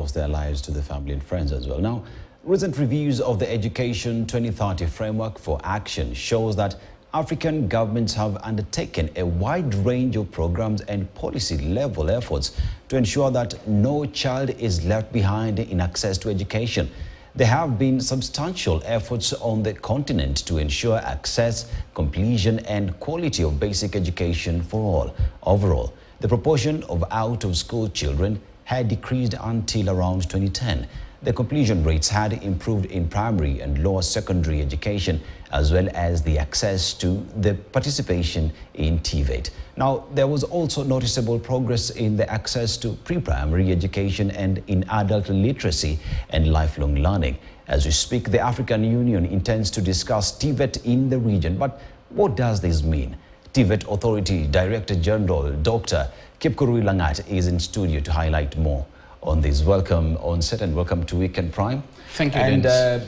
lost their lives to their family and friends as well. Now, recent reviews of the Education 2030 Framework for Action shows that African governments have undertaken a wide range of programs and policy-level efforts to ensure that no child is left behind in access to education. There have been substantial efforts on the continent to ensure access, completion, and quality of basic education for all. Overall, the proportion of out-of-school children had decreased until around 2010. The completion rates had improved in primary and lower secondary education, as well as the access to the participation in TVET. Now, there was also noticeable progress in the access to pre-primary education and in adult literacy and lifelong learning. As we speak, the African Union intends to discuss TVET in the region. But what does this mean? TVET Authority Director General Dr. Kipkurui Langat is in studio to highlight more on this. Welcome on set and welcome to Weekend Prime. Thank you, and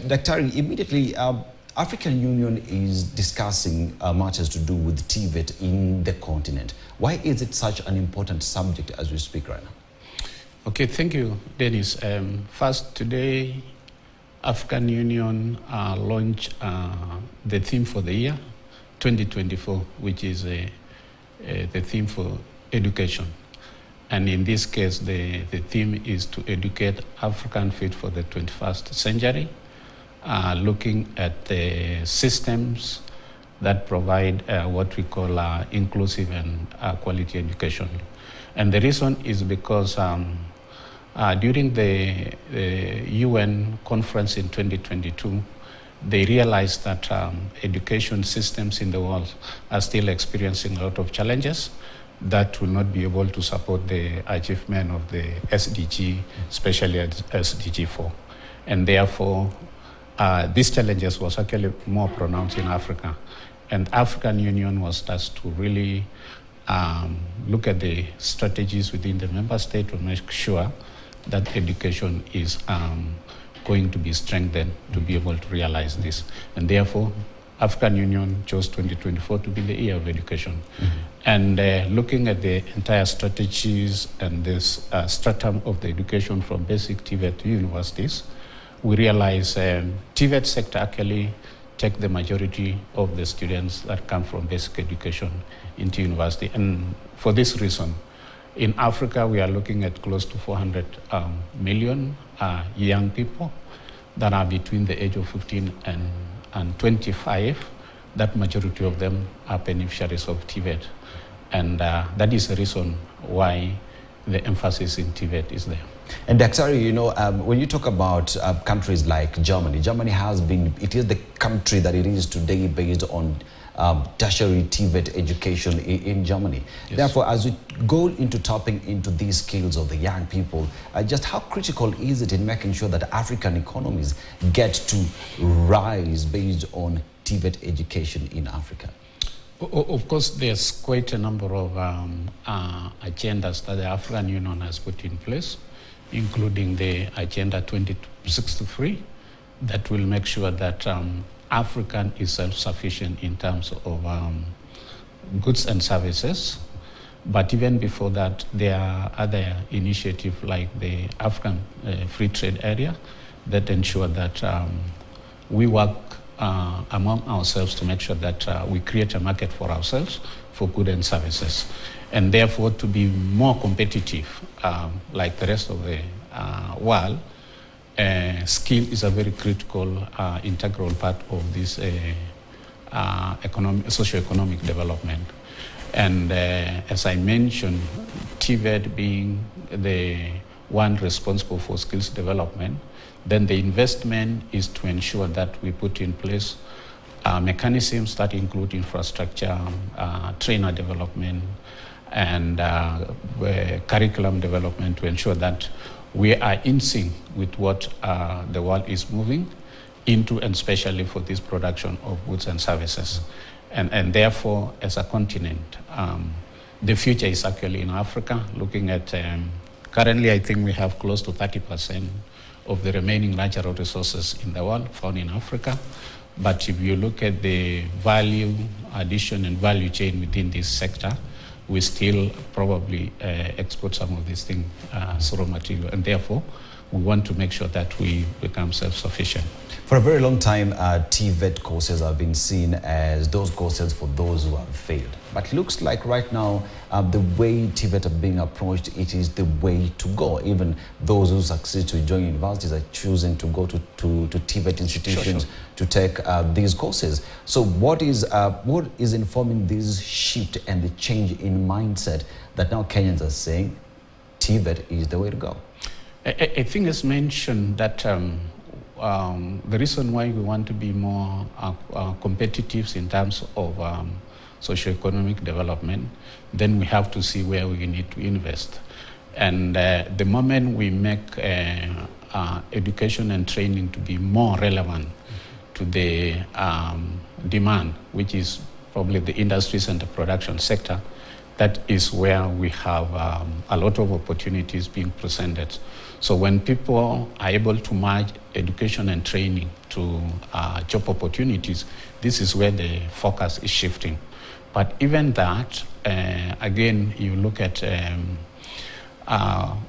Dr. immediately, African Union is discussing matters to do with TVET in the continent. Why is it such an important subject as we speak right now? Okay, thank you, Dennis. First, today, African Union launched the theme for the year 2024, which is the theme for education. And in this case, the theme is to educate African fit for the 21st century, looking at the systems that provide what we call inclusive and quality education. And the reason is because during the UN conference in 2022, they realized that education systems in the world are still experiencing a lot of challenges that will not be able to support the achievement of the SDG, especially SDG 4. And therefore, these challenges was actually more pronounced in Africa. And African Union was tasked to really look at the strategies within the member state to make sure that education is going to be strengthened to be able to realize this. And therefore, African Union chose 2024 to be the year of education. And looking at the entire strategies and this stratum of the education from basic TVET to universities, we realize TVET sector actually take the majority of the students that come from basic education into university. And for this reason, in Africa, we are looking at close to 400 million young people that are between the age of 15 and 25. That majority of them are beneficiaries of TVET. And that is the reason why the emphasis in TVET is there. And Daktari, you know, when you talk about countries like Germany, Germany it is the country that it is today based on tertiary TVET education in Germany. Yes. Therefore, as we go into tapping into these skills of the young people, just how critical is it in making sure that African economies get to rise based on TVET education in Africa? Of course, there's quite a number of agendas that the African Union has put in place, including the Agenda 2063, that will make sure that Africa is self-sufficient in terms of goods and services. But even before that, there are other initiatives like the African Free Trade Area that ensure that we work among ourselves to make sure that we create a market for ourselves for goods and services. And therefore, to be more competitive, like the rest of the world, skill is a very critical, integral part of this socio-economic development. And as I mentioned, TVET being the one responsible for skills development, then the investment is to ensure that we put in place mechanisms that include infrastructure, trainer development, and curriculum development to ensure that we are in sync with what the world is moving into, and especially for this production of goods and services. And therefore, as a continent, the future is actually in Africa, looking at, currently I think we have close to 30% of the remaining natural resources in the world found in Africa. But if you look at the value addition and value chain within this sector, we still probably export some of these things as raw material, and therefore we want to make sure that we become self-sufficient. For a very long time, TVET courses have been seen as those courses for those who have failed. But looks like right now, the way TVET are being approached, it is the way to go. Even those who succeed to join universities are choosing to go to TVET institutions Sure. to take these courses. So what is informing this shift and the change in mindset that now Kenyans are saying TVET is the way to go? I think it's mentioned that the reason why we want to be more competitive in terms of socioeconomic development, then we have to see where we need to invest. And the moment we make education and training to be more relevant to the demand, which is probably the industries and the production sector, that is where we have a lot of opportunities being presented. So when people are able to merge education and training to job opportunities, this is where the focus is shifting. But even that, again, you look at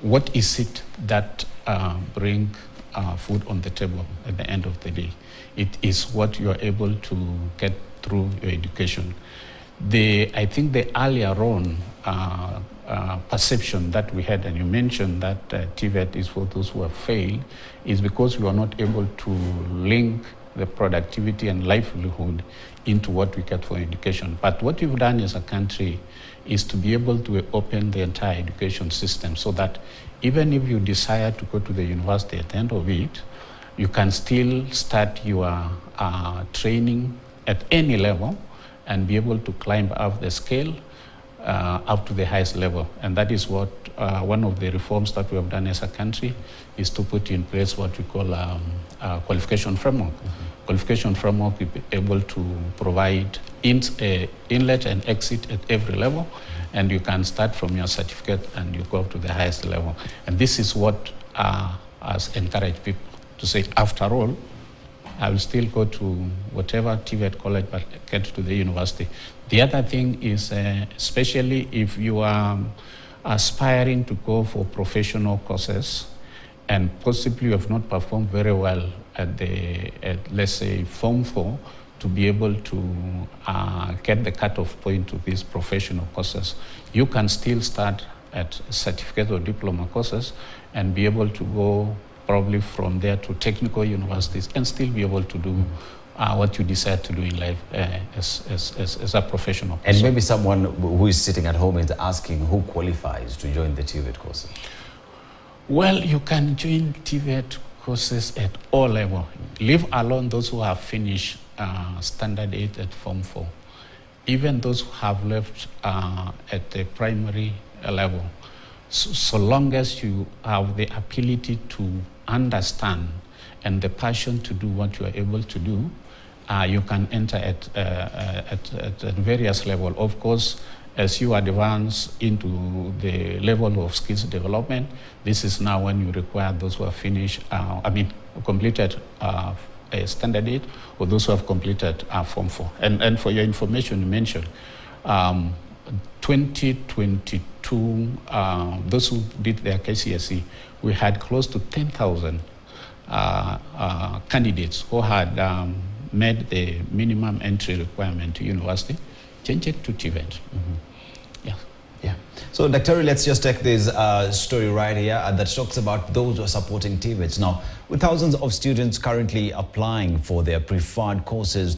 what is it that bring food on the table at the end of the day. It is what you are able to get through your education. I think the earlier on perception that we had, and you mentioned that TVET is for those who have failed, is because we are not able to link the productivity and livelihood into what we get for education. But what we've done as a country is to be able to open the entire education system so that even if you desire to go to the university at the end of it, you can still start your training at any level and be able to climb up the scale up to the highest level. And that is what one of the reforms that we have done as a country is to put in place what we call a qualification framework. Qualification framework will be able to provide inlet and exit at every level, and you can start from your certificate and you go up to the highest level. And this is what has encouraged people to say, after all, I will still go to whatever TVET college, but get to the university. The other thing is, especially if you are aspiring to go for professional courses and possibly you have not performed very well at let's say, Form 4, to be able to get the cutoff point to these professional courses, you can still start at certificate or diploma courses and be able to go probably from there to technical universities and still be able to do what you decide to do in life as a professional person. And maybe someone who is sitting at home is asking who qualifies to join the TVET courses. Well, you can join TVET courses at all levels, leave alone those who have finished Standard 8 at Form 4. Even those who have left at the primary level, so long as you have the ability to understand and the passion to do what you are able to do, you can enter at various levels. Of course, as you advance into the level of skills development, this is now when you require those who have finished, completed a Standard 8, or those who have completed Form 4. And for your information, you mentioned 2022, those who did their KCSE, we had close to 10,000 candidates who had met the minimum entry requirement to university, change it to TVET. Yeah. So, Dr. let's just take this story right here that talks about those who are supporting TVETs. Now, with thousands of students currently applying for their preferred courses